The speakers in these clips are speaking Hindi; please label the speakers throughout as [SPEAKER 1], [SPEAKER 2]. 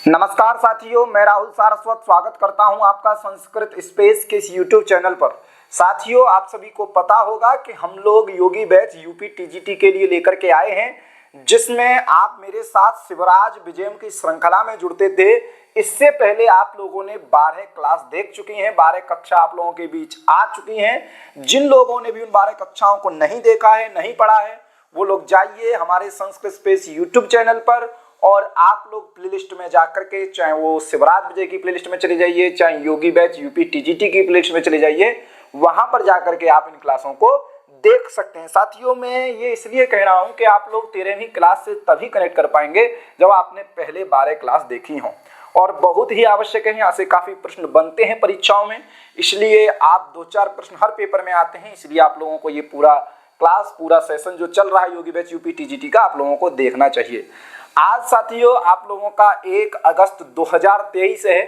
[SPEAKER 1] नमस्कार साथियों, मैं राहुल सारस्वत स्वागत करता हूं आपका संस्कृत स्पेस के इस यूट्यूब चैनल पर। साथियों, आप सभी को पता होगा कि हम लोग योगी बैच यूपी टीजीटी के लिए लेकर के आए हैं, जिसमें आप मेरे साथ शिवराज विजयम की श्रृंखला में जुड़ते थे। इससे पहले आप लोगों ने 12 क्लास देख चुकी हैं, 12 कक्षा आप लोगों के बीच आ चुकी हैं। जिन लोगों ने भी उन 12 कक्षाओं को नहीं देखा है, नहीं पढ़ा है, वो लोग जाइए हमारे संस्कृत स्पेस यूट्यूब चैनल पर और आप लोग प्लेलिस्ट में जाकर के, चाहे वो शिवराज विजय की प्लेलिस्ट में चले जाइए, चाहे योगी बैच यूपी टीजीटी की प्लेलिस्ट में चले जाइए, वहां पर जाकर के आप इन क्लासों को देख सकते हैं। साथियों, मैं ये इसलिए कह रहा हूं कि आप लोग 13वीं क्लास से तभी कनेक्ट कर पाएंगे जब आपने पहले 12 क्लास देखी हो, और बहुत ही आवश्यक है। यहाँ से काफी प्रश्न बनते हैं परीक्षाओं में, इसलिए आप 2-4 प्रश्न हर पेपर में आते हैं, इसलिए आप लोगों को ये पूरा क्लास, पूरा सेशन जो चल रहा है योगी बैच यूपी टीजीटी का, आप लोगों को देखना चाहिए। आज साथियों आप लोगों का 1 अगस्त 2023 है,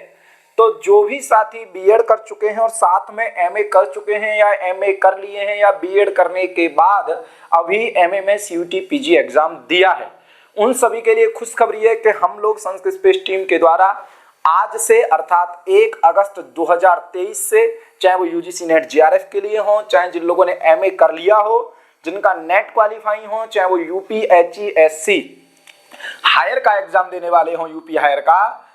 [SPEAKER 1] तो जो भी साथी बीएड कर चुके हैं और साथ में एमए कर चुके हैं या एमए कर लिए हैं या बीएड करने के बाद अभी एमए में सीयूटी पीजी एग्जाम दिया है, उन सभी के लिए खुशखबरी है कि हम लोग संस्कृत स्पेस टीम के द्वारा आज से अर्थात 1 अगस्त 2023 से, चाहे वो यूजीसी नेट जीआरएफ के लिए हो, चाहे जिन लोगों ने एमए कर लिया हो, जिनका नेट क्वालिफाई हो, चाहे वो यूपीएचईएससी हायर का एग्जाम देने वाले हो, यूपी हायर का,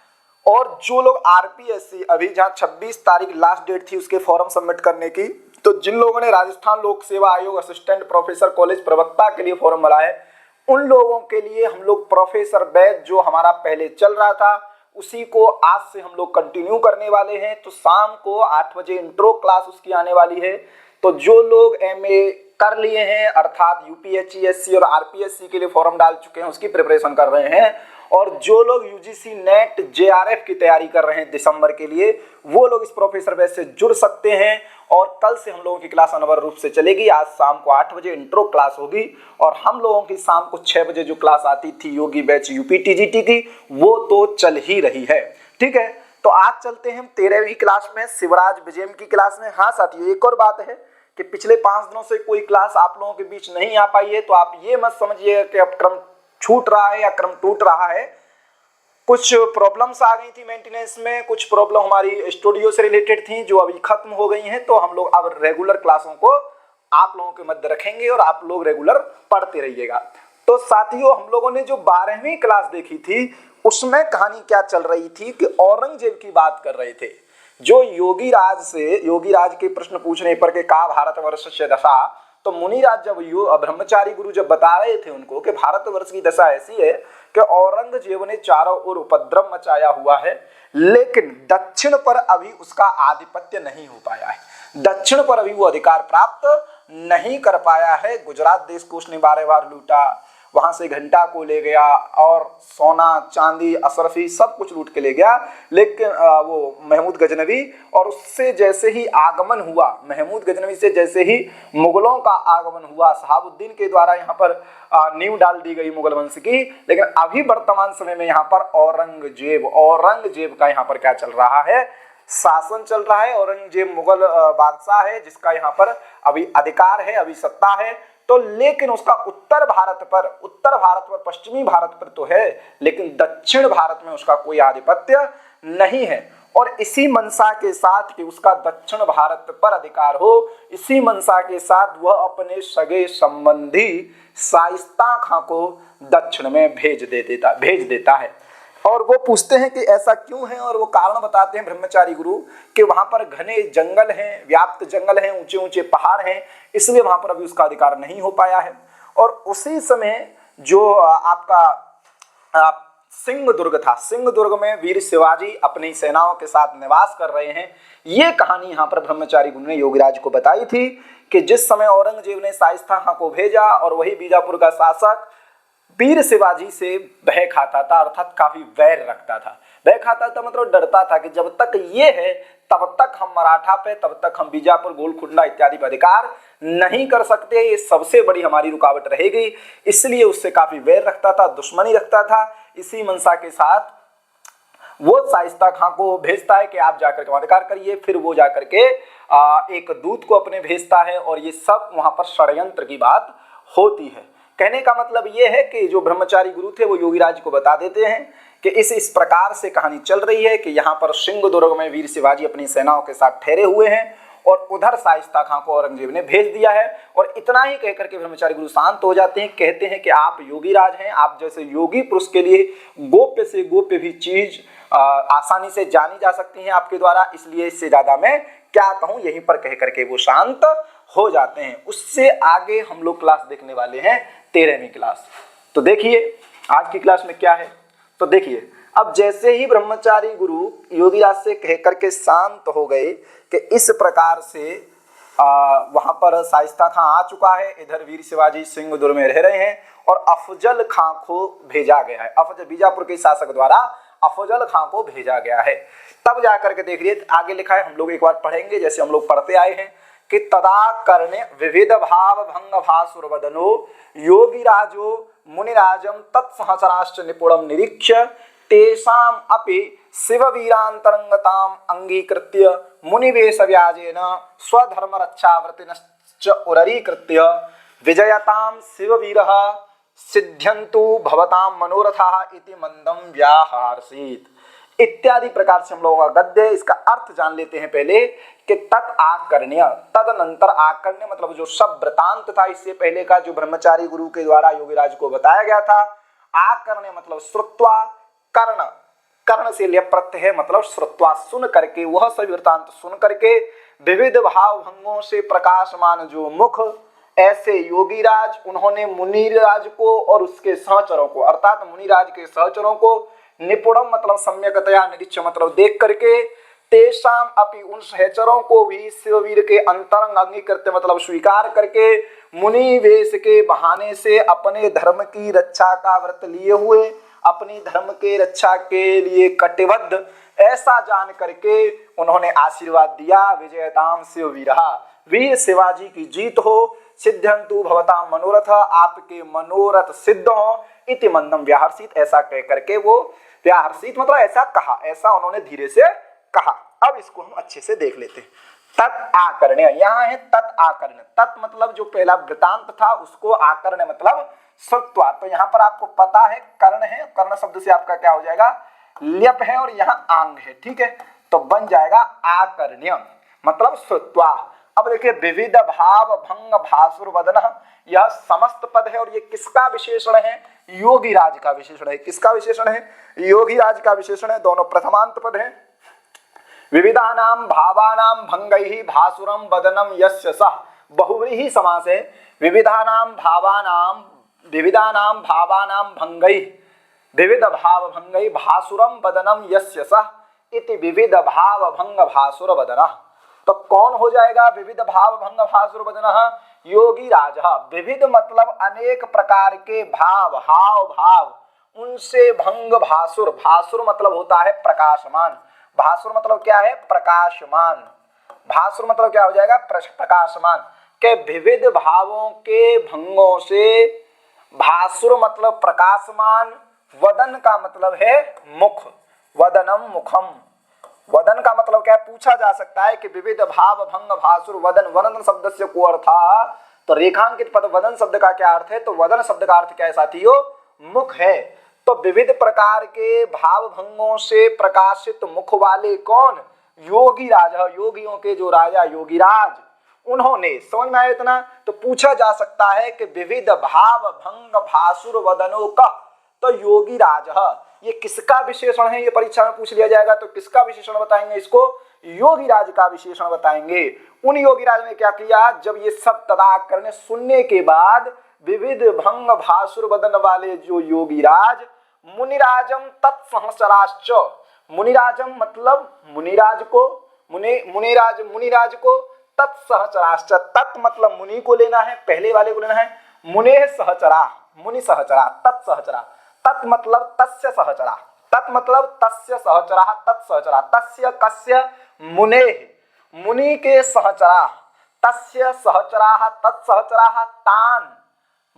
[SPEAKER 1] और जो लोग आरपीएससी, अभी जहां 26 तारीख लास्ट डेट थी उसके फॉर्म सबमिट करने की, तो जिन लोगों ने राजस्थान लोक सेवा आयोग असिस्टेंट प्रोफेसर कॉलेज प्रवक्ता के लिए फॉर्म भरा है, उन लोगों के लिए हम लोग प्रोफेसर बैच जो हमारा पहले चल रहा था उसी को आज से हम लोग कंटिन्यू करने वाले हैं। तो शाम को 8 बजे इंट्रो क्लास उसकी आने वाली है। तो जो लोग एमए कर लिए हैं अर्थात यूपीएचईएससी और आरपीएससी के लिए फॉर्म डाल चुके हैं, उसकी प्रिपरेशन कर रहे हैं, और जो लोग यूजीसी नेट जेआरएफ की तैयारी कर रहे हैं दिसंबर के लिए, वो लोग इस प्रोफेसर बैच से जुड़ सकते हैं। और कल से हम लोगों की क्लास अनिवार्य रूप से चलेगी। आज शाम को 8 बजे इंट्रो क्लास होगी और हम लोगों की शाम को 6 बजे जो क्लास आती थी योगी बैच यूपी टीजीटी की, वो तो चल ही रही है। ठीक है, तो आज चलते हैं 13वीं क्लास में, शिवराज विजयम की क्लास में। हाँ साथियों, एक और बात है कि पिछले 5 दिनों से कोई क्लास आप लोगों के बीच नहीं आ पाई है, तो आप ये मत समझिएगा कि अब क्रम छूट रहा है या क्रम टूट रहा है। कुछ प्रॉब्लम्स आ गई थी मेंटेनेंस में, कुछ प्रॉब्लम हमारी स्टूडियो से रिलेटेड थी जो अभी खत्म हो गई हैं, तो हम लोग अब रेगुलर क्लासों को आप लोगों के मध्य रखेंगे और आप लोग रेगुलर पढ़ते रहिएगा। तो साथियों, हम लोगों ने जो 12वीं क्लास देखी थी उसमें कहानी क्या चल रही थी कि औरंगजेब की बात कर रहे थे। जो योगी राज के प्रश्न पूछने पर के का भारतवर्ष से दशा, तो मुनिराज जब ब्रह्मचारी गुरु जब बता रहे थे उनको कि भारतवर्ष की दशा ऐसी है कि औरंगजेब ने चारों ओर उपद्रव मचाया हुआ है, लेकिन दक्षिण पर अभी उसका आधिपत्य नहीं हो पाया है, दक्षिण पर अभी वो अधिकार प्राप्त नहीं कर पाया है। गुजरात देश को उसने 12 बार लूटा, वहां से घंटा को ले गया और सोना चांदी अशरफी सब कुछ लूट के ले गया, लेकिन वो महमूद गजनवी, और उससे जैसे ही आगमन हुआ, महमूद गजनवी से जैसे ही मुगलों का आगमन हुआ, शहाबुद्दीन के द्वारा यहाँ पर नींव डाल दी गई मुगल वंश की। लेकिन अभी वर्तमान समय में यहाँ पर औरंगजेब का यहाँ पर क्या चल रहा है, शासन चल रहा है। औरंगजेब मुगल बादशाह है जिसका यहाँ पर अभी अधिकार है, अभी सत्ता है। तो लेकिन उसका उत्तर भारत पर, पश्चिमी भारत पर तो है, लेकिन दक्षिण भारत में उसका कोई आधिपत्य नहीं है। और इसी मंशा के साथ कि उसका दक्षिण भारत पर अधिकार हो, इसी मंशा के साथ वह अपने सगे संबंधी शाइस्ता खां को दक्षिण में भेज देता है। और वो पूछते हैं कि ऐसा क्यों है, और वो कारण बताते हैं ब्रह्मचारी गुरु कि वहां पर घने जंगल हैं, व्याप्त जंगल हैं, ऊंचे ऊंचे पहाड़ हैं, इसलिए वहां पर अभी उसका अधिकार नहीं हो पाया है। और उसी समय जो आपका सिंहदुर्ग था, सिंहदुर्ग में वीर शिवाजी अपनी सेनाओं के साथ निवास कर रहे हैं। ये कहानी यहाँ पर ब्रह्मचारी गुरु ने योगीराज को बताई थी कि जिस समय औरंगजेब ने शाइस्ता खां को भेजा और वही बीजापुर का शासक वीर शिवाजी से भय खाता था, अर्थात काफी वैर रखता था। भय खाता था मतलब डरता था कि जब तक ये है तब तक हम मराठा पे, तब तक हम बीजापुर, गोलकुंडा इत्यादि पर अधिकार नहीं कर सकते, ये सबसे बड़ी हमारी रुकावट रहेगी। इसलिए उससे काफी वैर रखता था, दुश्मनी रखता था। इसी मनसा के साथ वो शाइस्ता खां को भेजता है कि आप जाकर के अधिकार करिए। फिर वो जाकर के एक दूत को अपने भेजता है और ये सब वहां पर षड्यंत्र की बात होती है कहने का मतलब ये है कि जो ब्रह्मचारी गुरु थे वो योगीराज को बता देते हैं कि इस प्रकार से कहानी चल रही है कि यहाँ पर सिंहदुर्ग में वीर शिवाजी अपनी सेनाओं के साथ ठहरे हुए हैं और उधर शाइस्ता खां को औरंगजेब ने भेज दिया है। और इतना ही कहकर के ब्रह्मचारी गुरु शांत हो जाते हैं, कहते हैं कि आप योगीराज हैं, आप जैसे योगी पुरुष के लिए गोप्य से गोप्य भी चीज आसानी से जानी जा सकती है आपके द्वारा, इसलिए इससे ज्यादा मैं क्या कहूँ, यहीं पर कह करके वो शांत हो जाते हैं। उससे आगे हम लोग क्लास देखने वाले हैं 13वीं क्लास। तो देखिए आज की क्लास में क्या है, तो देखिए अब जैसे ही ब्रह्मचारी गुरु योगीराज से कह करके शांत हो गए कि इस प्रकार से वहां पर शाइस्ता खां आ चुका है, इधर वीर शिवाजी सिंहदुर्ग में रह रहे हैं और अफजल खां को भेजा गया है, अफजल बीजापुर के शासक द्वारा अफजल खां को भेजा गया है। तब जाकर के देख लिए आगे लिखा है, हम लोग एक बार पढ़ेंगे जैसे हम लोग पढ़ते आए हैं कि तदा कर्णे विविध भाव भंग भासुर वदनो योगीराजो मुनिराजम तत्सहस्राश्च निपुणम निरीक्ष्य तेषाम अपि शिववीरांतरंगताम अंगीकृत्य मुनिवेश व्याजेन स्वधर्म रक्षावृतिनश्च उररीकृत्य विजयताम शिववीरः सिद्ध्यन्तु भवताम मनोरथाः इति मंदम व्याहर्षीत इत्यादि प्रकार से हम लोगों का गद्य। इसका अर्थ जान लेते हैं पहले कि तत् आकर्ण्य, तदनंतर आकर्ण्य मतलब जो सब वृतांत था इससे पहले का जो ब्रह्मचारी गुरु के द्वारा योगीराज को बताया गया था। आकर्ण्य मतलब श्रुत्वा, कर्ण कर्ण से लिय प्रत्यय है मतलब श्रुत्वा सुन करके, वह सभी वृतांत सुन करके विविध भाव भंगों से प्रकाशमान जो मुख, ऐसे योगीराज उन्होंने मुनिराज को और उसके सहचरों को अर्थात मुनिराज के सहचरों को निपुणम मतलब सम्यकतया निरीक्ष्य मतलब देख करके तेषाम अपि उन सहचरों को भी शिववीर के अंतरंग अंगीकृत मतलब स्वीकार करके मुनि वेश के बहाने से अपने धर्म की रक्षा का व्रत लिए हुए, अपनी धर्म के रक्षा के लिए कटिबद्ध ऐसा जान करके उन्होंने आशीर्वाद दिया। विजयताम शिववीरः, वीर शिवाजी की जीत हो, सिद्ध्यन्तु भवताम मनोरथ, आपके मनोरथ सिद्ध हो, इति मंदम व्याहर्षित, ऐसा कह करके वो व्याहर्षित मतलब ऐसा कहा, ऐसा उन्होंने धीरे से कहा। अब इसको हम अच्छे से देख लेते हैं। तत् आकर्ण्य, यहाँ है तत् आकर्ण्य, तत् मतलब जो पहला वृतांत था उसको आकर्ण्य मतलब श्रुत्वा। तो यहाँ पर आपको पता है कर्ण है, कर्ण शब्द से आपका क्या हो जाएगा, ल्यप है और यहाँ आंग है, ठीक है, तो बन जाएगा आकर्ण्य मतलब श्रुत्वा। अब देखिए विविध भाव भंग भासुर वदन, यह समस्त पद है और ये किसका विशेषण है, योगीराज का विशेषण है। किसका विशेषण है, योगीराज का विशेषण है, दोनों प्रथमांत पद है। विविधानाम भावानाम भंगैहि भासुरम वदनम यस्य सः, बहुव्रीहि समास है। विविधानाम भावानाम भंगैहि, विविध भाव भंगैहि भासुरम वदनम यस्य सः इति विविध भाव भंग भासुर वदनः। तो कौन हो जाएगा विविध भाव भंग भासुर वदनः, योगीराज। विविध मतलब अनेक प्रकार के भाव, हाव भाव, उनसे भंग भासुर, भासुर मतलब होता है प्रकाशमान, भासुर मतलब क्या है, प्रकाशमान, भासुर मतलब क्या हो जाएगा, प्रकाशमान के विविध भावों के भंगों से, भासुर मतलब प्रकाशमान, वदन का मतलब है मुख, वदनम मुखम, वदन का मतलब क्या है, पूछा जा सकता है कि विविध भाव भंग भासुर वदन, वदन शब्द से को अर्थ था, तो रेखांकित पद वदन शब्द का क्या अर्थ है, तो वदन शब्द का अर्थ क्या है साथियों, मुख है। तो विविध प्रकार के भाव भंगों से प्रकाशित मुख वाले कौन, योगीराज, योगियों के जो राजा योगीराज, उन्होंने, समझ में आया इतना, तो पूछा जा सकता है कि विविध भाव भंग भासुर वदनों का, तो योगीराज ये किसका विशेषण है, ये परीक्षा में पूछ लिया जाएगा, तो किसका विशेषण बताएंगे इसको, योगीराज का विशेषण बताएंगे। उन योगीराज ने क्या किया, जब ये सब तदा करने सुनने के बाद विविध भंग भासुर वदन वाले जो योगीराज, मुनिराजम तत्सहस्राश्च, मुनिराजम मतलब मुनिराज को, मुनिराज को, तत्सहचराश्च, तत् मतलब मुनि को लेना है, पहले वाले को लेना है, मुने सहचरा, मुनि सहचरा, तत्सहचरा, तत् मतलब तस्य सहचरा, तत् मतलब तस्य सहचरा, तत्सहचरा, तस्य कस्य, मुने, मुनि के सहचरा, तस्य सहचरा तत्सहचरा तान,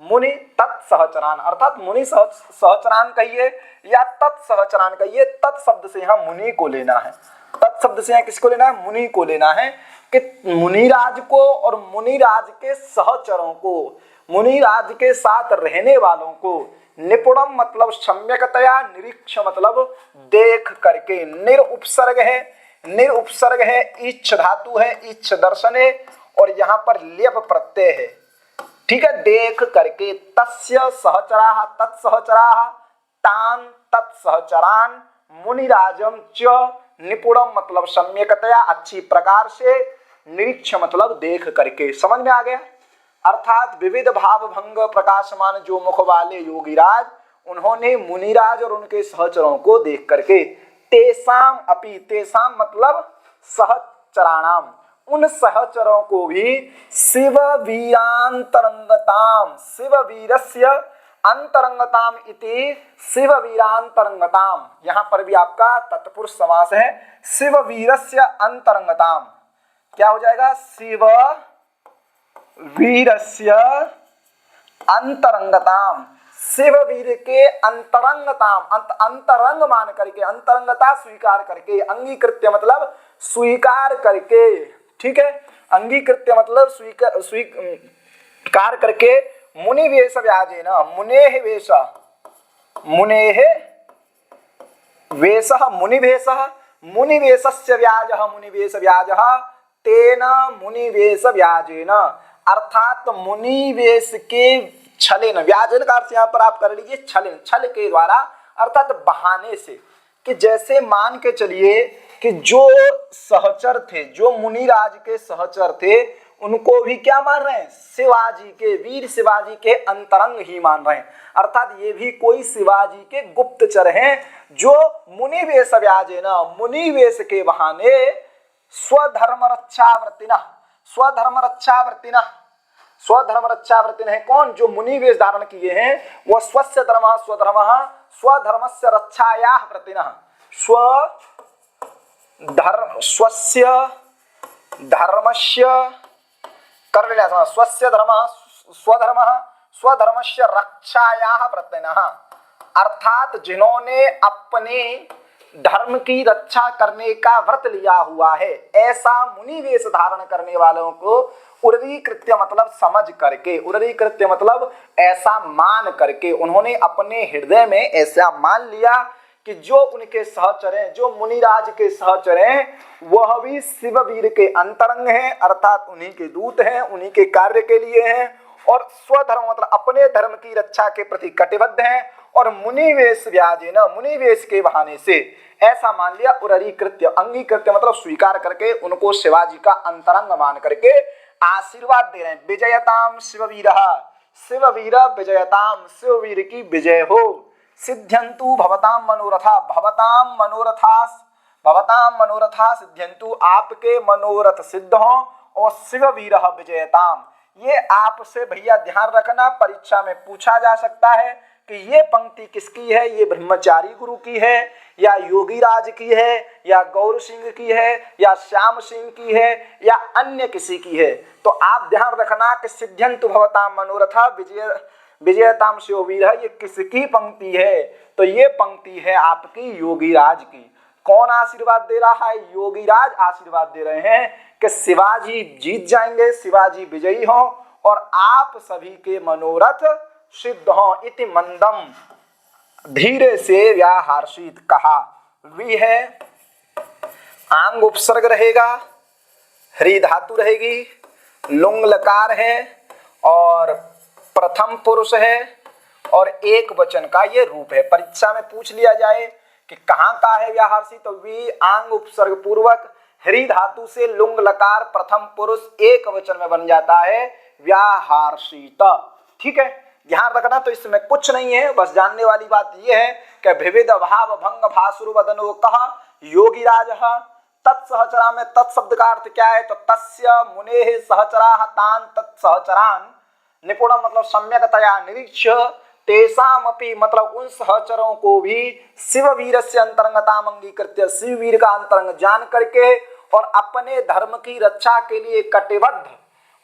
[SPEAKER 1] मुनि तत्सहचरान, अर्थात मुनि सहचरान कहिए या तत्सहचरान कहिए, तत्शब्द से यहाँ मुनि को लेना है, तत्शब्द से यहाँ किसको लेना है, मुनि को लेना है, कि मुनिराज को और मुनिराज के सहचरों को, मुनिराज के साथ रहने वालों को, निपुणम मतलब सम्यकतया, निरीक्ष मतलब देख करके, निरुपसर्ग है, निरुपसर्ग है, इच्छ धातु है, इच्छ दर्शन है और यहाँ पर लेप प्रत्यय है, ठीक है। देख करके, तस्य सहचराः तत्सहचराः तान तत्सहचरान मुनिराजम च, निपुणम मतलब सम्यकतया अच्छी प्रकार से, निरीक्ष मतलब देख करके। समझ में आ गया? अर्थात विविध भाव भंग प्रकाशमान जो मुख वाले योगीराज, उन्होंने मुनिराज और उनके सहचरों को देख करके, तेसाम अपि, तेसाम मतलब सहचराणाम, उन सहचरों को भी, शिव वीरांतरंगताम, शिव वीरस्य अंतरंगताम इति, शिव वीरांतरंगताम, यहाँ पर भी आपका तत्पुरुष समास है। शिव वीरस्य अंतरंगताम क्या हो जाएगा? शिव वीरस्य अंतरंगताम, शिव वीर के अंतरंगताम, अंतरंग मान करके, अंतरंगता स्वीकार करके, अंगीकृत्य मतलब स्वीकार करके, ठीक है। अंगीकृत्य मतलब स्वीकार करके, मुनिवेश व्याजेन, मुनेः वेश, मुनेः वेशः मुनिवेशः, मुनिवेशस्य व्याजः मुनिवेश व्याजः, तेन मुनिवेश व्याजेन, अर्थात मुनिवेश के छलेन, व्याजन का अर्थ यहाँ पर आप कर लीजिए छलेन, छल के द्वारा, अर्थात बहाने से, कि जैसे मान के चलिए कि जो सहचर थे, जो मुनिराज के सहचर थे, उनको भी क्या मान रहे हैं? शिवाजी के, वीर शिवाजी के अंतरंग ही मान रहे हैं। अर्थात ये भी कोई शिवाजी के गुप्तचर हैं, जो मुनिवेश व्याजेन, मुनिवेश के बहाने, स्वधर्म रक्षावर्तिना, स्वधर्म रक्षावर्तिना, स्वधर्म रक्षावर्तिन है कौन? जो मुनिवेश धारण किए हैं, वो स्वस्य धर्म स्वधर्म, स्वधर्मस्य रक्षायाः वर्तिनः, स्वस्य धर्मस्य कर लेना, स्वस्य धर्म स्वधर्म स्वधर्मस्य रक्षायाः वर्तिनः, अर्थात जिन्होंने अपने धर्म की रक्षा करने का व्रत लिया हुआ है, ऐसा मुनिवेश धारण करने वालों को उर्वीकृत्य मतलब समझ करके, उर्वीकृत्य मतलब ऐसा मान करके, उन्होंने अपने हृदय में ऐसा मान लिया कि जो उनके सहचर हैं, जो मुनिराज के सहचर हैं, वह भी शिववीर के अंतरंग हैं, अर्थात उन्हीं के दूत हैं, उन्हीं के कार्य के लिए हैं, और स्वधर्म मतलब अपने धर्म की रक्षा के प्रति कटिबद्ध हैं, और मुनिवेश व्याजेन, मुनिवेश के बहाने से ऐसा मान लिया, उरीकृत्य, अंगीकृत्य मतलब स्वीकार करके, उनको शिवाजी का अंतरंग मान करके आशीर्वाद दे रहे हैं। विजयताम शिववीरः, शिववीर विजयताम, शिववीर की विजय हो, सिद्ध्यन्तु भवताम मनोरथा, भवताम मनोरथा, भवताम मनोरथा सिद्ध्यन्तु, आपके मनोरथ सिद्ध हों, और शिववीरः विजयताम, ये आपसे भैया ध्यान रखना, परीक्षा में पूछा जा सकता है कि ये पंक्ति किसकी है, ये ब्रह्मचारी गुरु की है, या योगीराज की है, या गौर सिंह की है, या श्याम सिंह की है, या अन्य किसी की है। तो आप ध्यान रखना कि सिद्ध्यन्तु भवताम मनोरथा विजयताम शिववीर, ये किसकी पंक्ति है? तो ये पंक्ति है आपकी योगीराज की। कौन आशीर्वाद दे रहा है? योगीराज आशीर्वाद दे रहे हैं कि शिवाजी जीत जाएंगे, शिवाजी विजयी हों, और आप सभी के मनोरथ सिद्ध हों। इति मंदम, धीरे से व्याहर्षित कहा। वी है, आंग उपसर्ग रहेगा, हरि धातु रहेगी, लुंग लकार है, और प्रथम पुरुष है, और एक वचन का ये रूप है। परीक्षा में पूछ लिया जाए कि कहाँ का है व्याहर्षित, तो वी आंग उपसर्ग पूर्वक हरि धातु से लुंग लकार प्रथम पुरुष एक वचन में बन जाता है व्याहर्षित। ठीक है, ध्यान रखना। तो इसमें कुछ नहीं है, बस जानने वाली बात यह है कि विविध भाव भंग भासुर वदनो कहा योगीराज, तत्सहचरा में तत्शब्द का अर्थ क्या है? तो तस्य मुनेः सहचराः तान तत्सहचरान, निपुण मतलब सम्यकतया निरीक्ष, तेषामपि मतलब उन सहचरों को भी शिववीरस्य अंतरंगताम अंगीकृत्य, शिववीर का अंतरंग जान करके और अपने धर्म की रक्षा के लिए कटिबद्ध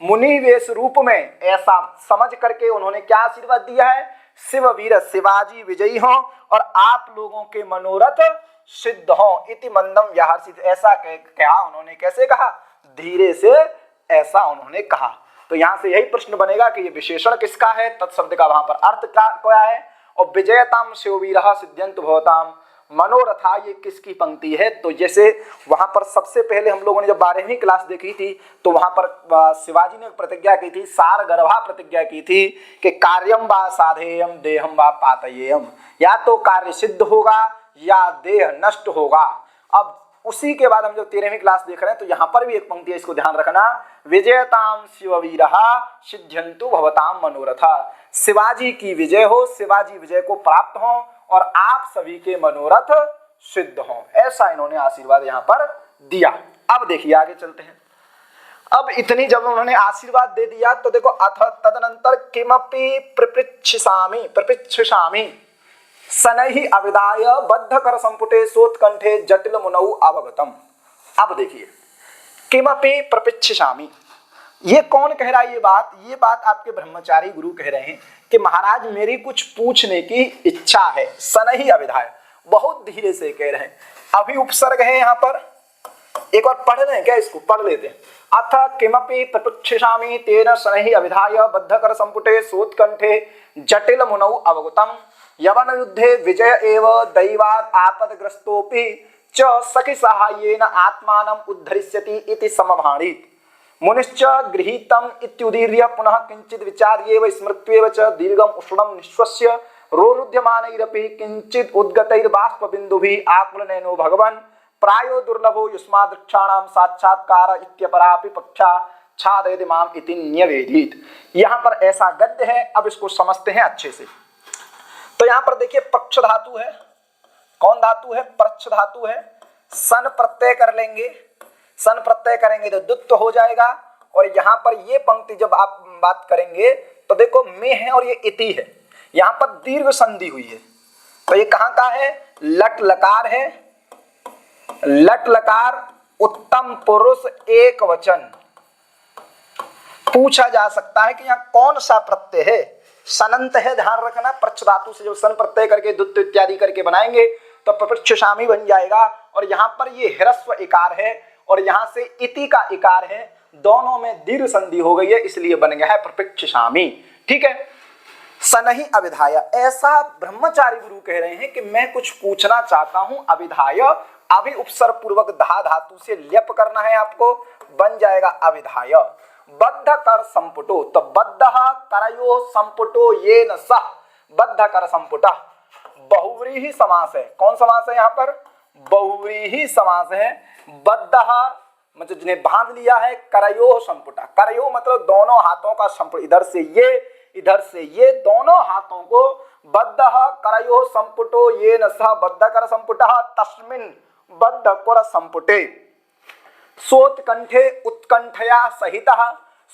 [SPEAKER 1] मुनिवेश रूप में ऐसा समझ करके उन्होंने क्या आशीर्वाद दिया है? शिववीर शिवाजी विजयी हों और आप लोगों के मनोरथ सिद्ध हों। इति मंदम व्याहर्षित, ऐसा कहा उन्होंने। कैसे कहा? धीरे से ऐसा उन्होंने कहा। तो यहाँ से यही प्रश्न बनेगा कि ये विशेषण किसका है, तत्शब्द का वहां पर अर्थ क्या है, और विजयताम शिववीरः सिद्ध्यन्तु भवताम मनोरथा ये किसकी पंक्ति है। तो जैसे वहां पर सबसे पहले हम लोगों ने जब 12वीं क्लास देखी थी तो वहां पर शिवाजी ने प्रतिज्ञा की थी, सार गर्भा प्रतिज्ञा की थी कि कार्यम वा साधेयम देहम वा पातयेयम, या तो कार्य सिद्ध होगा या देह नष्ट होगा। अब उसी के बाद हम जब 13वीं क्लास देख रहे हैं तो यहाँ पर भी एक पंक्ति है, इसको ध्यान रखना, विजयताम शिववीरः सिद्ध्यन्तु भवताम मनोरथा, शिवाजी की विजय हो, शिवाजी विजय को प्राप्त हो और आप सभी के मनोरथ सिद्ध हों, ऐसा इन्होंने आशीर्वाद यहाँ पर दिया। अब देखिए आगे चलते हैं। अब इतनी जब उन्होंने आशीर्वाद दे दिया तो देखो, अथ तदनंतर किमपि प्रपृच्छामि सनहि अविदाय बद्ध कर संपुटे सोत्कंठे जटिल मुनौ अवगतम। अब देखिए, किमपि प्रपृच्छामि, ये कौन कह रहा है ये बात? ये बात आपके ब्रह्मचारी गुरु कह रहे हैं कि महाराज मेरी कुछ पूछने की इच्छा है। सनहि अविधाय, बहुत धीरे से कह रहे हैं। अभी उपसर्ग है यहाँ पर, एक बार पढ़ रहे हैं क्या, इसको पढ़ लेते हैं। अथ किमपि प्रपृच्छामि तेन सनहि अविधाय बद्ध कर संपुटे सोत्कंठे जटिल मुनौ अवगतम यवन युद्धे विजय एव दैवात् आपदग्रस्तोपि च सखि सहायेन आत्मानं उद्धरिष्यति इति समभाणीत् मुनिश्च गृहीतम् इत्युदीर्य पुनः किंचित् विचार्येव स्मृत्येव च दीर्घम् उष्णं निश्वस्य रोरुध्यमानैरपि किंचित् उद्गतैर्बाष्पबिन्दुभिः आकुलनयनो भगवन् प्रायो दुर्लभो युष्मादृक्षाणां साक्षात्कार इत्यपरापि पक्षा छादयति माम इति न्यवेदित। यहाँ पर ऐसा गद्य है, अब इसको समझते हैं अच्छे से। तो यहाँ पर देखिए पक्ष धातु है, कौन धातु है? पक्ष धातु है। सन प्रत्यय कर लेंगे, सन प्रत्यय करेंगे तो दुत्व हो जाएगा। और यहाँ पर ये पंक्ति जब आप बात करेंगे तो देखो में है और ये इति है, यहाँ पर दीर्घ संधि हुई है। तो ये कहाँ का है? लट लकार है, लट लकार उत्तम पुरुष एक वचन। पूछा जा सकता है कि यहाँ कौन सा प्रत्यय है? सनंत है, ध्यान रखना। प्रच्छ धातु से जब सन प्रत्यय करके दुत्व इत्यादि करके बनाएंगे तो प्रपृच्छामि बन जाएगा। और यहाँ पर ये ह्रस्व इकार है और यहाँ से इति का इकार है, दोनों में दीर्घ संधि हो गई है, इसलिए बन गया है प्रपृच्छामि। ठीक है। सनहि अविधाय, ऐसा ब्रह्मचारी गुरु कह रहे हैं कि मैं कुछ पूछना चाहता हूं। अविधाय, अभि उपसर्ग पूर्वक धा धातु से ल्यप करना है आपको, बन जाएगा अविधाय। बद्ध कर संपुटो, तो बद्ध करयो संपुटो ये न सह, बद्ध कर संपुट बहुव्रीहि समास है। कौन समास है यहाँ पर? बहुव्रीहि समास है। बद्ध मतलब जिन्हें बांध लिया है, करयो संपुटा, करयो मतलब दोनों हाथों का संपुट, इधर से ये इधर से ये, दोनों हाथों को बद्ध करयो संपुटो ये न सह बद्ध कर संपुट तस्मिन् बद्ध कर संपुटे सोत्कंठे उत्कंठया सहितः,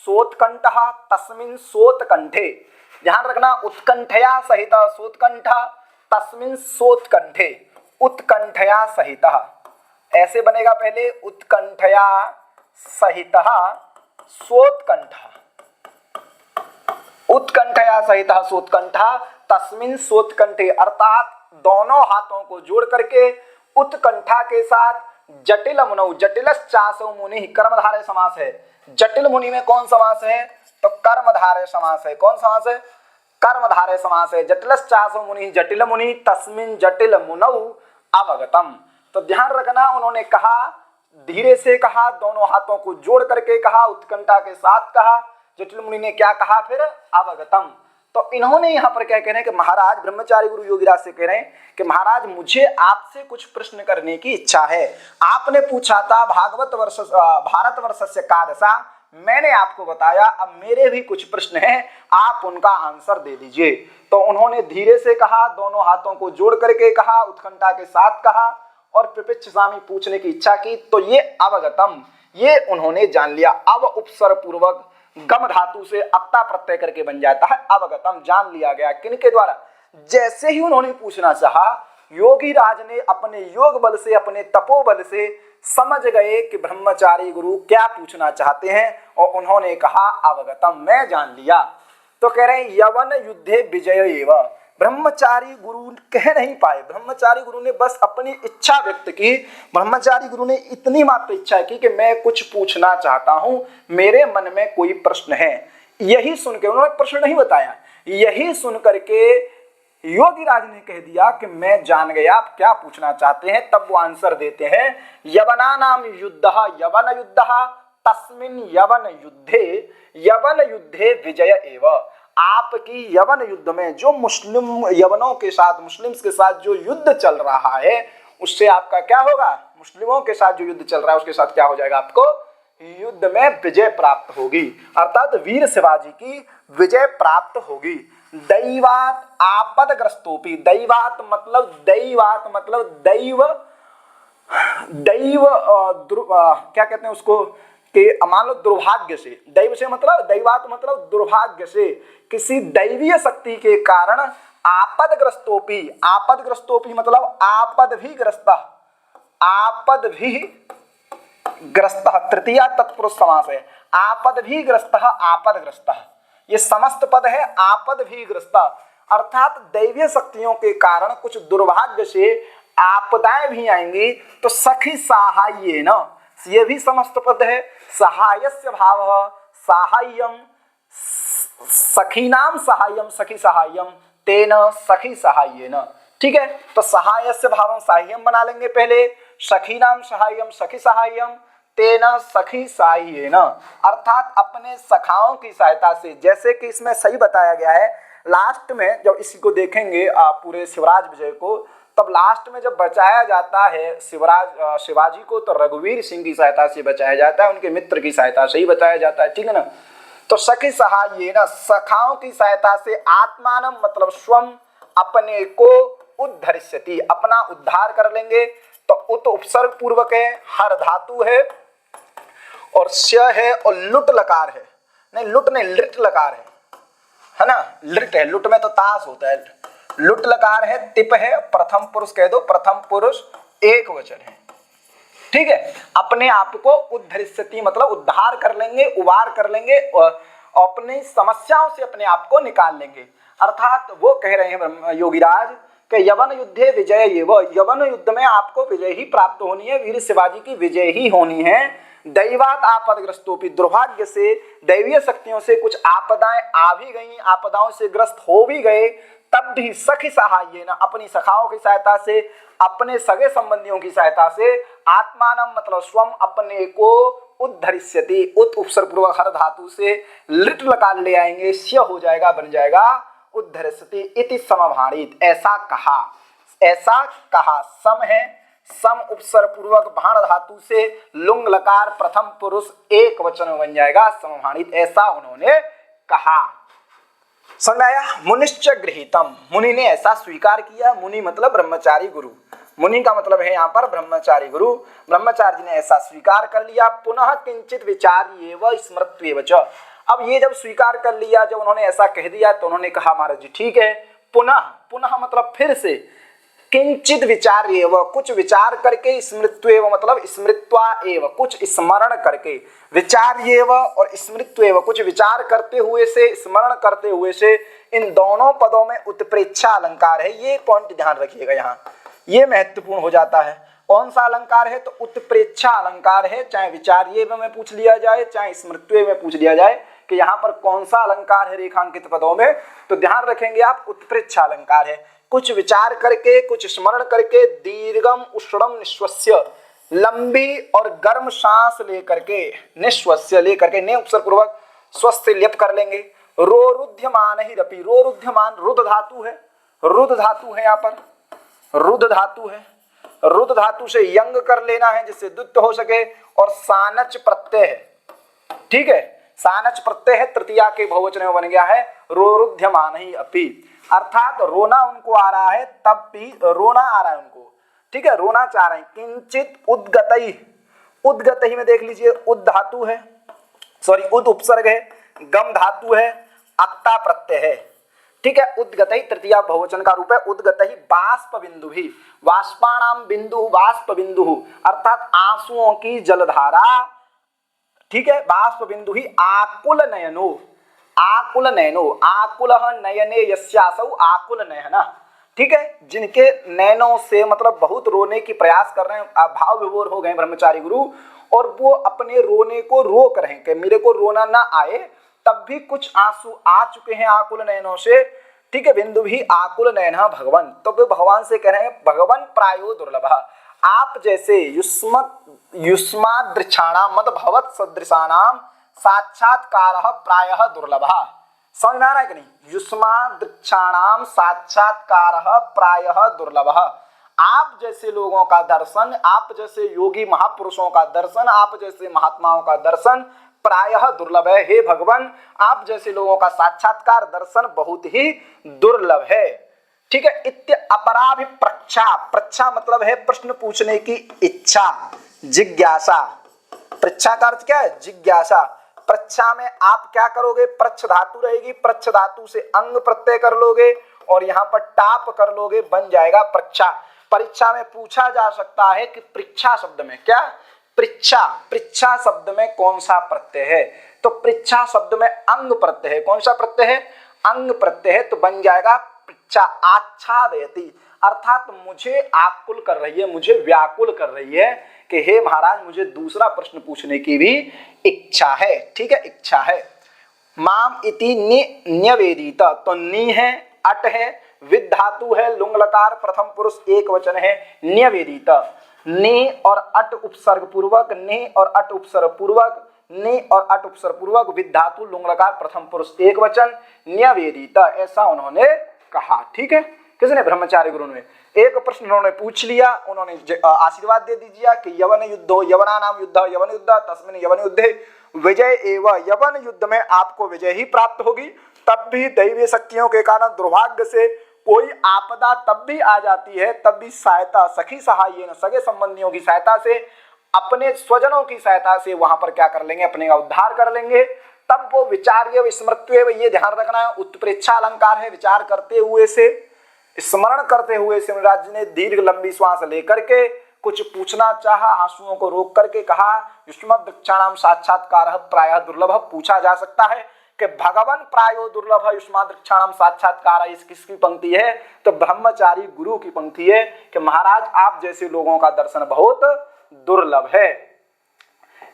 [SPEAKER 1] सोत्कंठः तस्मिन् सोत्कंठे, ध्यान रखना, उत्कंठया सहितः सोत्कंठ तस्मिन् सोत्कंठे, उत्कंठया सहितः ऐसे बनेगा पहले, उत्कंठया सहितः सोत्कंठ, उत्कंठया सहितः सोत्कंठ तस्मिन् सोत्कंठे, अर्थात दोनों हाथों को जोड़ करके उत्कंठा के साथ जटिल मुनौ, जटिलश्चासौ मुनि, कर्मधारय समास है। जटिल मुनि में कौन समास है? तो कर्मधारय समास है। कौन समास है? कर्मधारय समास है। जटिलश्चासौ मुनि, जटिल मुनि तस्मिन् जटिल मुनौ अवगतम। तो ध्यान रखना, उन्होंने कहा, धीरे से कहा, दोनों हाथों को जोड़ करके कहा, उत्कंठा के साथ कहा। जटिल मुनि ने क्या कहा फिर? अवगतम। तो इन्होंने यहाँ पर क्या कह रहे हैं कि महाराज, ब्रह्मचारी गुरु योगीराज से कह रहे हैं कि महाराज मुझे आपसे कुछ प्रश्न करने की इच्छा है। आपने पूछा था भारतवर्षस्य कादशा, मैंने आपको बताया, अब मेरे भी कुछ प्रश्न हैं, आप उनका आंसर दे दीजिए। तो उन्होंने धीरे से कहा, दोनों हाथों को जोड़ करके कहा, उत्कंठा के साथ कहा और प्रपृच्छामि पूछने की इच्छा की। तो ये अवगतम, ये उन्होंने जान लिया। अब उपसर्ग पूर्वक गम धातु से अक्ता प्रत्यय करके बन जाता है अवगतम, जान लिया गया। किनके द्वारा? जैसे ही उन्होंने पूछना चाहा, योगी राज ने अपने योग बल से, अपने तपोबल से समझ गए कि ब्रह्मचारी गुरु क्या पूछना चाहते हैं, और उन्होंने कहा अवगतम, मैं जान लिया। तो कह रहे हैं यवन युद्धे विजय एव, ब्रह्मचारी गुरु कह नहीं पाए, ब्रह्मचारी गुरु ने बस अपनी इच्छा व्यक्त की। ब्रह्मचारी गुरु ने इतनी मात्र इच्छा की कि मैं कुछ पूछना चाहता हूं, मेरे मन में कोई प्रश्न है। यही सुनकर, उन्होंने प्रश्न नहीं बताया, यही सुन करके योगीराज ने कह दिया कि मैं जान गया आप क्या पूछना चाहते हैं। तब वो आंसर देते हैं, यवनानाम युद्धः यवन युद्धः तस्मिन् यवन युद्धे विजय एव। आपकी यवन युद्ध में जो मुस्लिम यवनों के साथ, मुस्लिम्स के साथ जो युद्ध चल रहा है, उससे आपका क्या होगा, मुस्लिमों के साथ जो युद्ध चल रहा है उसके साथ क्या हो जाएगा, आपको युद्ध में विजय प्राप्त होगी, अर्थात वीर शिवाजी की विजय प्राप्त होगी। दैवात आपदग्रस्तोपि, दैवात मतलब दैव क्या कहते हैं उसको, कि मान लो दुर्भाग्य से, दैव से मतलब, दैवात मतलब दुर्भाग्य से, किसी दैवीय शक्ति के कारण आपदग्रस्तोपि, आपदग्रस्तोपि मतलब आपद भी ग्रस्त, तृतीया तत्पुरुष समास है, आपद भी ग्रस्त आपदग्रस्त, ये समस्त पद है आपद भी ग्रस्त, अर्थात दैवीय शक्तियों के कारण कुछ दुर्भाग्य से आपदाएं भी आएंगी। तो सखी सहाय न, ये भी समस्त पद है, सहायस्य भाव सहायम, सखीनाम सहायम सखी सहायम तेन सखी सहायेन, ठीक है। तो सहायस्य भावम सहायम बना लेंगे पहले, सखीनाम सहायम सखी सहायम तेन सखी सहायेन, अर्थात अपने सखाओं की सहायता से। जैसे कि इसमें सही बताया गया है, लास्ट में जब इसी को देखेंगे आप पूरे शिवराज विजय को, तब लास्ट में जब बचाया जाता है शिवाजी को, तो रघुवीर सिंह की सहायता से बचाया जाता है, उनके मित्र की सहायता से ही बचाया जाता है, ठीक है ना। तो सखी सहाय ना, सखाओं की सहायता से, आत्मानम मतलब स्वम, अपने को, उद्धरिष्यति अपना उद्धार कर लेंगे। तो उत उपसर्ग पूर्वक है, हर धातु है और स्य है और लुट लकार है, नहीं लुट नहीं लिट लकार है ना, लिट है, लुट में तो ताश होता है, लुट लकार है, तिप है, प्रथम पुरुष कह दो, प्रथम पुरुष एक वचन है, ठीक है। अपने आप को उद्धरिष्यति मतलब उद्धार कर लेंगे, उबार कर लेंगे, अपनी समस्याओं से अपने आप को निकाल लेंगे। अर्थात वो कह रहे हैं योगीराज कि यवन युद्धे विजय एव, यवन युद्ध में आपको विजय ही प्राप्त होनी है, वीर शिवाजी की विजय ही होनी है। दैवात आपदग्रस्तोपि, दुर्भाग्य से, दैवीय शक्तियों से कुछ आपदाएं आ भी गई, आपदाओं से ग्रस्त हो भी गए, तब भी सखी सहाय न, अपनी सखाओं की सहायता से, अपने सगे संबंधियों की सहायता से, आत्मानम मतलब स्वम, अपने को, उद्धरिष्यति उत उपसर्ग पूर्वक हर धातु से लिट लकार ले आएंगे, स्य हो जाएगा, बन जाएगा उद्धरिष्यति इति समभाणित, ऐसा कहा, सम है, सम उपसर्ग पूर्वक भाण धातु से लुंग लकार प्रथम पुरुष एक वचन में बन जाएगा समभाणित, ऐसा उन्होंने कहा। समझ आया। मुनिश्च गृहीतम, मुनि ने ऐसा स्वीकार किया, मुनि मतलब ब्रह्मचारी गुरु, मुनि का मतलब है यहाँ पर ब्रह्मचारी गुरु, ब्रह्मचारी जी ने ऐसा स्वीकार कर लिया। पुनः किंचित विचार्येव स्मृत्येव च, अब ये जब स्वीकार कर लिया, जब उन्होंने ऐसा कह दिया तो उन्होंने कहा महाराज जी ठीक है, पुनः, पुनः मतलब फिर से, किंचित विचार्येव कुछ विचार करके, स्मृत्येव मतलब स्मृत्वा एव कुछ स्मरण करके, विचार्येव और स्मृत्येव कुछ विचार करते हुए से, स्मरण करते हुए से, इन दोनों पदों में उत्प्रेक्षा अलंकार है, ये पॉइंट ध्यान रखिएगा, यहाँ ये महत्वपूर्ण हो जाता है। कौन सा अलंकार है, तो उत्प्रेक्षा अलंकार है, चाहे विचार्येव में पूछ लिया जाए, चाहे स्मृत्येव में पूछ लिया जाए कि यहाँ पर कौन सा अलंकार है रेखांकित पदों में, तो ध्यान रखेंगे आप, उत्प्रेक्षा अलंकार है। कुछ विचार करके, कुछ स्मरण करके, दीर्घम उष्णम निश्वस्य, लंबी और गर्म सांस लेकर के, निश्वस्य लेकर के, ने उपसर्ग पूर्वक स्वस्थ लेप कर लेंगे। रोरुध्यमान ही रपि, रोरुध्यमान रुद्ध धातु है, रुद्ध धातु है, यहाँ पर रुद्ध धातु है, रुद्ध धातु से यंग कर लेना है जिससे द्वित्व हो सके, और सानच प्रत्यय है, ठीक है, सानच प्रत्यय है, तृतीया के बहुवचन में बन गया है रोरुध्यमान ही अपि, अर्थात रोना उनको आ रहा है, तब भी रोना आ रहा है उनको, ठीक है, रोना चाह रहे हैं। किंचित उद्गतई, उद्गतई में देख लीजिए, उद धातु है, सॉरी उद उपसर्ग है, गम धातु है, अक्ता प्रत्यय है, ठीक है। उद्गतई तृतीया बहुवचन का रूप है, उद्गतई बाष्प बिंदु भी, बाष्पाणाम बिंदु बाष्प बिंदु, अर्थात आंसुओं की जलधारा, ठीक है, बाष्प बिंदु ही, आकुल नयनो, आकुल नयनो, आकुल नयने यस्यासौ आकुल नयना, ठीक है, जिनके नैनों से मतलब बहुत रोने की प्रयास कर रहे हैं, भाव विभोर हो गए ब्रह्मचारी गुरु, और वो अपने रोने को रोक रहे हैं कि मेरे को रोना ना आए, तब भी कुछ आंसू आ चुके हैं आकुल नयनों से, ठीक है। बिंदु भी आकुल नयना भगवान, तो वे भगवान से कह रहे हैं भगवान प्रायो दुर्लभ, आप जैसे युष्मादृक्षाणाम मद भवत सदृशानाम साक्षात्कारः प्रायः दुर्लभ, समझ में आ रहा है कि नहीं। युष्मादृक्षाणाम साक्षात्कारः प्रायः दुर्लभ, आप जैसे लोगों का दर्शन, आप जैसे योगी महापुरुषों का दर्शन, आप जैसे महात्माओं का दर्शन प्रायः दुर्लभ है। हे भगवान, आप जैसे लोगों का साक्षात्कार दर्शन बहुत ही दुर्लभ है, ठीक है। इत्य अपराभिप्रक्षा, प्रच्छा मतलब है प्रश्न पूछने की इच्छा, जिज्ञासा, प्रच्छा का अर्थ क्या है, जिज्ञासा। प्रच्छा में आप क्या करोगे, प्रच्छ धातु रहेगी, प्रच्छ धातु से अंग प्रत्यय कर लोगे और यहाँ पर टाप कर लोगे, बन जाएगा प्रच्छा। परीक्षा में पूछा जा सकता है कि परीक्षा शब्द में क्या, परीक्षा, परीक्षा शब्द में कौन सा प्रत्यय है, तो परीक्षा शब्द में अंग प्रत्यय है, कौन सा प्रत्यय है, अंग प्रत्यय है, तो बन जाएगा परीक्षा। आच्छादयति अर्थात मुझे आकुल कर रही है, मुझे व्याकुल कर रही है कि हे महाराज मुझे दूसरा प्रश्न पूछने की भी इच्छा है, ठीक है, इच्छा है। माम इति न्यवेदित, तो नी है, अट है, विद धातु है, लुंग लकार प्रथम पुरुष एक वचन है, न्यवेदित, ने और अट उपसर्ग पूर्वक, ने और अट उपसर्ग पूर्वक, ने और अट उपसर्ग पूर्वक, विद धातु लुंग लकार प्रथम पुरुष एक वचन, न्यवेदित, ऐसा उन्होंने कहा, ठीक है। किसने, ब्रह्मचारी गुरु ने। एक प्रश्न उन्होंने पूछ लिया, उन्होंने आशीर्वाद दे दीजिए कि यवन युद्धो यवना नाम युद्ध, यवन युद्ध तस्मिन् यवन युद्धे विजय एवं, यवन युद्ध में आपको विजय ही प्राप्त होगी। तब भी दैवीय शक्तियों के कारण दुर्भाग्य से कोई आपदा तब भी आ जाती है, तब भी सहायता सखी सहाय, सगे संबंधियों की सहायता से, अपने स्वजनों की सहायता से वहां पर क्या कर लेंगे, अपने का उद्धार कर लेंगे। तब वो विचार्य स्मृत्य, ये ध्यान रखना है, उत्प्रेक्षा अलंकार है, विचार करते हुए से, स्मरण करते हुए से महाराज ने दीर्घ लंबी श्वास लेकर के कुछ पूछना चाहा, आंसुओं को रोक करके कहा युष्मद्रक्षाणाम साक्षात्कारः प्रायः दुर्लभ। पूछा जा सकता है कि भगवान प्रायो दुर्लभ युष्मद्रक्षाणाम साक्षात्कार, इस किसकी पंक्ति है, तो ब्रह्मचारी गुरु की पंक्ति है कि महाराज आप जैसे लोगों का दर्शन बहुत दुर्लभ है,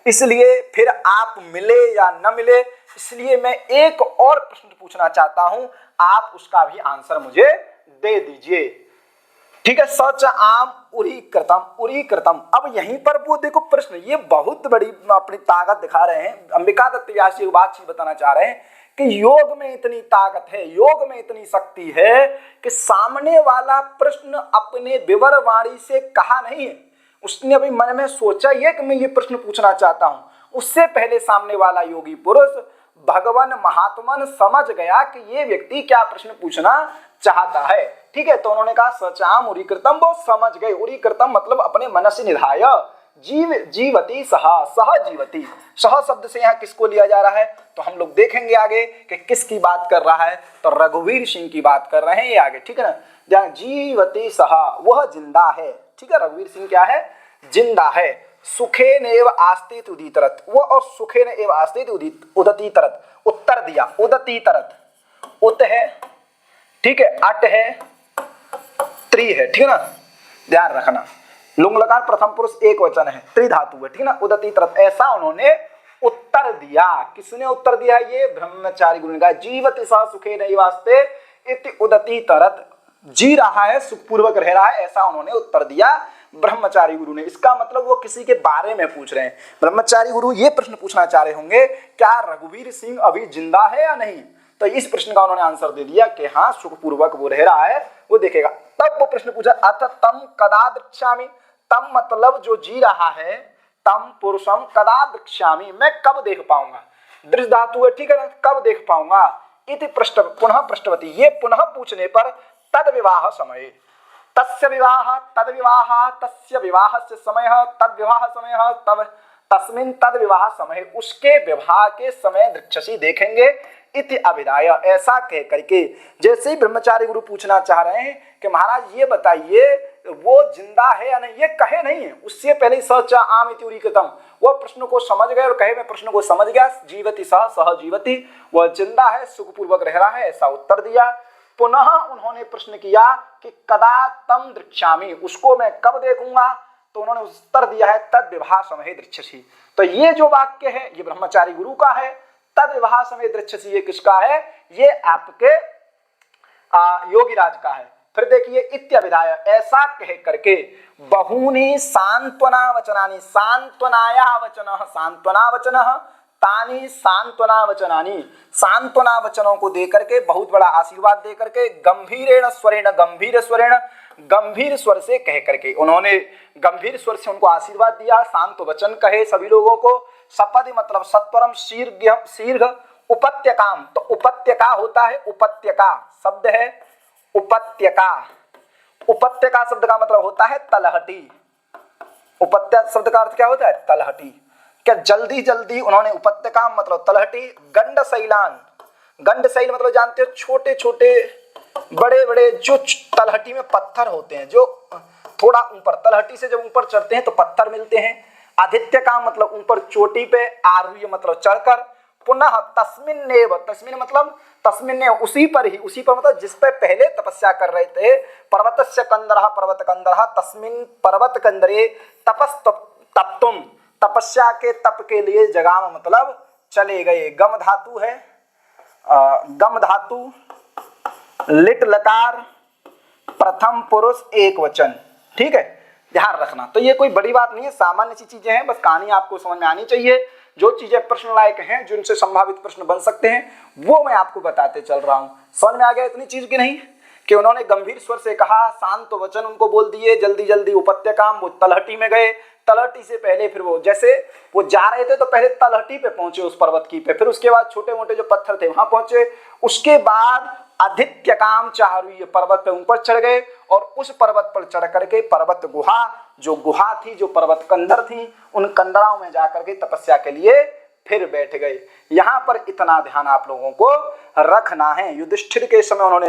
[SPEAKER 1] इसलिए फिर आप मिले या न मिले, इसलिए मैं एक और प्रश्न पूछना चाहता हूं, आप उसका भी आंसर मुझे दे दीजिए, ठीक है। सच आम उरी कृतम, उरी कृतम। अब यहीं पर वो देखो प्रश्न, ये बहुत बड़ी अपनी ताकत दिखा रहे हैं। अंबिका दत्त व्यास जी बात बताना चाह रहे हैं कि योग में इतनी ताकत है, योग में इतनी शक्ति है कि सामने वाला प्रश्न अपने विवर वाणी से कहा नहीं है, उसने अभी मन में सोचा ये कि मैं ये प्रश्न पूछना चाहता हूं, उससे पहले सामने वाला योगी पुरुष भगवान महात्मन समझ गया कि ये व्यक्ति क्या प्रश्न पूछना चाहता है, ठीक है। तो उन्होंने कहा सचाम उरी कृतम, वो समझ गए। उरी कृतम मतलब अपने मन से निधाय, जीव जीवती सह जीवती, सह शब्द से यहाँ किसको लिया जा रहा है, तो हम लोग देखेंगे आगे कि किसकी बात कर रहा है, तो रघुवीर सिंह की बात कर रहे हैं ये आगे, ठीक है ना। जहाँ जीवती सह, वह जिंदा है, ठीक है, रघुवीर सिंह क्या है, जिंदा है। सुखेन एव आस्तित उदितरत, वो और सुखेन एव आस्तित उदती तरत, उत्तर दिया, उदती तरत, उत है, ठीक है, अट है, त्रि है, ठीक है ना, ध्यान रखना। लुंग लकार प्रथम पुरुष एक वचन है, त्रिधातु है, ठीक है ना, उदती तरत, ऐसा उन्होंने उत्तर दिया। किसने उत्तर दिया, ये ब्रह्मचारी गुरु ने कहा जीवति सह सुखेन एव आस्ते इति उदती तरत, जी रहा है, सुखपूर्वक रह रहा है, ऐसा उन्होंने उत्तर दिया ब्रह्मचारी गुरु ने। इसका मतलब वो किसी के बारे में पूछ रहे हैं। ब्रह्मचारी गुरु ये प्रश्न पूछना चाह रहे होंगे क्या रघुवीर सिंह अभी जिंदा है या नहीं, तो इस प्रश्न का उन्होंने आंसर दे दिया कि हाँ सुखपूर्वक वो रह रहा है, वो देखेगा। तब वो प्रश्न पूछा अथ तम कदा द्रक्ष्यामि, तम मतलब जो जी रहा है, तम पुरुषम कदा द्रक्ष्यामि, मैं कब देख पाऊंगा, दृश्य धातु है, ठीक है ना, कब देख पाऊंगा। इति पृष्ठ पुनः पृष्ठवती, ये पुनः पूछने पर तद विवाह समय, तस्य विवाह तद विवाह, तस्य विवाह से समय, तद विवाह समय, तब तस्मिन तद विवाह समय, उसके विवाह के समय दृक्षसी देखेंगे। इति अभिधाय, ऐसा कह करके, जैसे ही ब्रह्मचारी गुरु पूछना चाह रहे हैं कि महाराज ये बताइए वो जिंदा है या नहीं, ये कहे नहीं है, उससे पहले सच आम इति उरी कृतम, वह प्रश्न को समझ गए और कहे मैं प्रश्न को समझ गया, जीवति सह सह जीवति, वह जिंदा है, सुखपूर्वक रह रहा है, ऐसा उत्तर दिया। पुनः उन्होंने प्रश्न किया कि कदा तम दृक्ष्यामि, उसको मैं कब देखूंगा, तो उन्होंने उत्तर दिया है तद विवाह समय दृक्षसी। तो ये जो वाक्य है ये ब्रह्मचारी गुरु का है, तद विवाह समय दृक्षसी ये किसका है, ये आपके योगीराज का है। फिर देखिए इत्यभिधाय, ऐसा कह करके बहूनि सांत्वना वचनानि, सांत्वनाया वचनः सांत्वना वचनः, तानि सांत्वना वचनानि, सांत्वना वचनों को दे करके बहुत बड़ा आशीर्वाद दे करके गंभीरेण स्वरेण, गंभीर स्वरेण, गंभीर स्वर से कह करके उन्होंने गंभीर स्वर से उनको आशीर्वाद दिया, शांत वचन कहे सभी लोगों को। सपदि मतलब सत्वरम शीर्घ उपत्यकाम, तो उपत्यका होता है, उपत्यका शब्द है उपत्यका, उपत्यका शब्द का मतलब होता है तलहटी, उपत्य शब्द का अर्थ क्या होता है, तलहटी। क्या जल्दी जल्दी उन्होंने उपत्यका मतलब तलहटी, गंडशैलान, गंडशैल मतलब जानते हो छोटे छोटे बड़े बड़े जो तलहटी में पत्थर होते हैं, जो थोड़ा ऊपर तलहटी से जब ऊपर चढ़ते हैं तो पत्थर मिलते हैं। आदित्य का मतलब ऊपर चोटी पे, आरूह्य मतलब चढ़कर, पुनः तस्मिन्नेव, तस्मिन मतलब तस्मिन्ने उसी पर ही, उसी पर मतलब जिस पे पहले तपस्या कर रहे थे, पर्वतस्य कंदरः पर्वत कंदरः तस्मिन पर्वत कंदरे तपस्तप्तुम, तपस्या के तप के लिए जगाम मतलब चले गए। गम धातु है, गम धातु लिट लकार प्रथम पुरुष एक वचन, ठीक है, ध्यान रखना। तो ये कोई बड़ी बात नहीं है, सामान्य सी चीजें हैं, बस कहानी आपको समझ में आनी चाहिए। जो चीजें प्रश्न लायक हैं, जिनसे संभावित प्रश्न बन सकते हैं, वो मैं आपको बताते चल रहा हूं। समझ में आ गया इतनी चीज की नहीं कि उन्होंने गंभीर स्वर से कहा, शांत वचन उनको बोल दिए, जल्दी जल्दी उपत्यकाम, वो तलहटी में गए, तलहटी से पहले फिर वो जैसे वो जा रहे थे तो पहले तलहटी पे पहुंचे उस पर्वत की पे, फिर उसके बाद छोटे मोटे जो पत्थर थे वहां पहुंचे, उसके बाद आदित्यकाम चारुय पर्वत पे ऊपर चढ़ गए और उस पर्वत पर चढ़ करके पर्वत गुहा, जो गुहा थी, जो पर्वत कंदर थी, उन कंदराओं में जाकर के तपस्या के लिए फिर बैठ गए। यहाँ पर इतना ध्यान आप लोगों को रखना है। युधिष्ठिर के समय उन्होंने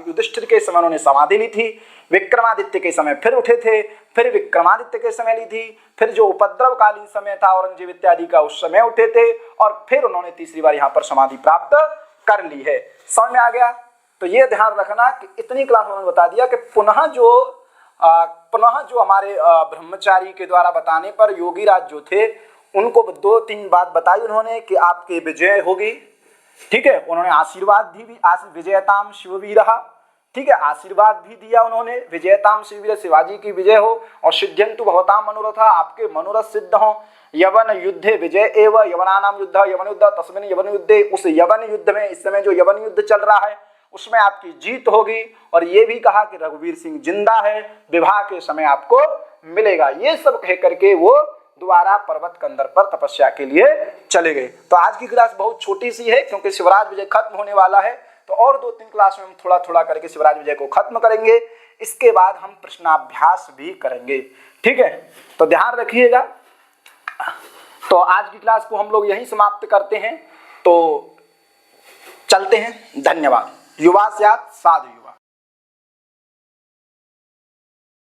[SPEAKER 1] युधिष्ठिर के समय उन्होंने समाधि ली थी, विक्रमादित्य के समय फिर उठे थे, फिर विक्रमादित्य के समय ली थी, फिर जो उपद्रवकालीन समय था औरंगजेब इत्यादि का उस समय उठे थे, और फिर उन्होंने तीसरी बार यहाँ पर समाधि प्राप्त कर ली है। समझ में आ गया? तो ये ध्यान रखना कि इतनी क्लास उन्होंने बता दिया कि पुनः जो हमारे ब्रह्मचारी के द्वारा बताने पर योगीराज जो थे उनको 2-3 बात बताई उन्होंने कि आपकी विजय होगी, ठीक है। उन्होंने आशीर्वाद भी विजयताम शिववीरः, ठीक है, आशीर्वाद भी दिया उन्होंने, विजयताम शिववीर, शिवाजी की विजय हो, और सिद्ध्यंतु भवताम मनोरथा, आपके मनोरथ सिद्ध हो। यवन युद्धे विजय एव, यवनानाम युद्ध, यवन युद्ध तस्मिन् यवन युद्धे, उस यवन युद्ध में, इस समय जो यवन युद्ध चल रहा है उसमें आपकी जीत होगी। और ये भी कहा कि रघुवीर सिंह जिंदा है, विवाह के समय आपको मिलेगा। ये सब कह करके वो दोबारा पर्वत कंदर पर तपस्या के लिए चले गए। तो आज की क्लास बहुत छोटी सी है क्योंकि शिवराज विजय खत्म होने वाला है, तो और 2-3 क्लास में हम थोड़ा थोड़ा करके शिवराज विजय को खत्म करेंगे। इसके बाद हम प्रश्नाभ्यास भी करेंगे, ठीक है। तो ध्यान रखिएगा। तो आज की क्लास को हम लोग यहीं समाप्त करते हैं, तो चलते हैं। धन्यवाद। युवा स्यात् साधु युवा।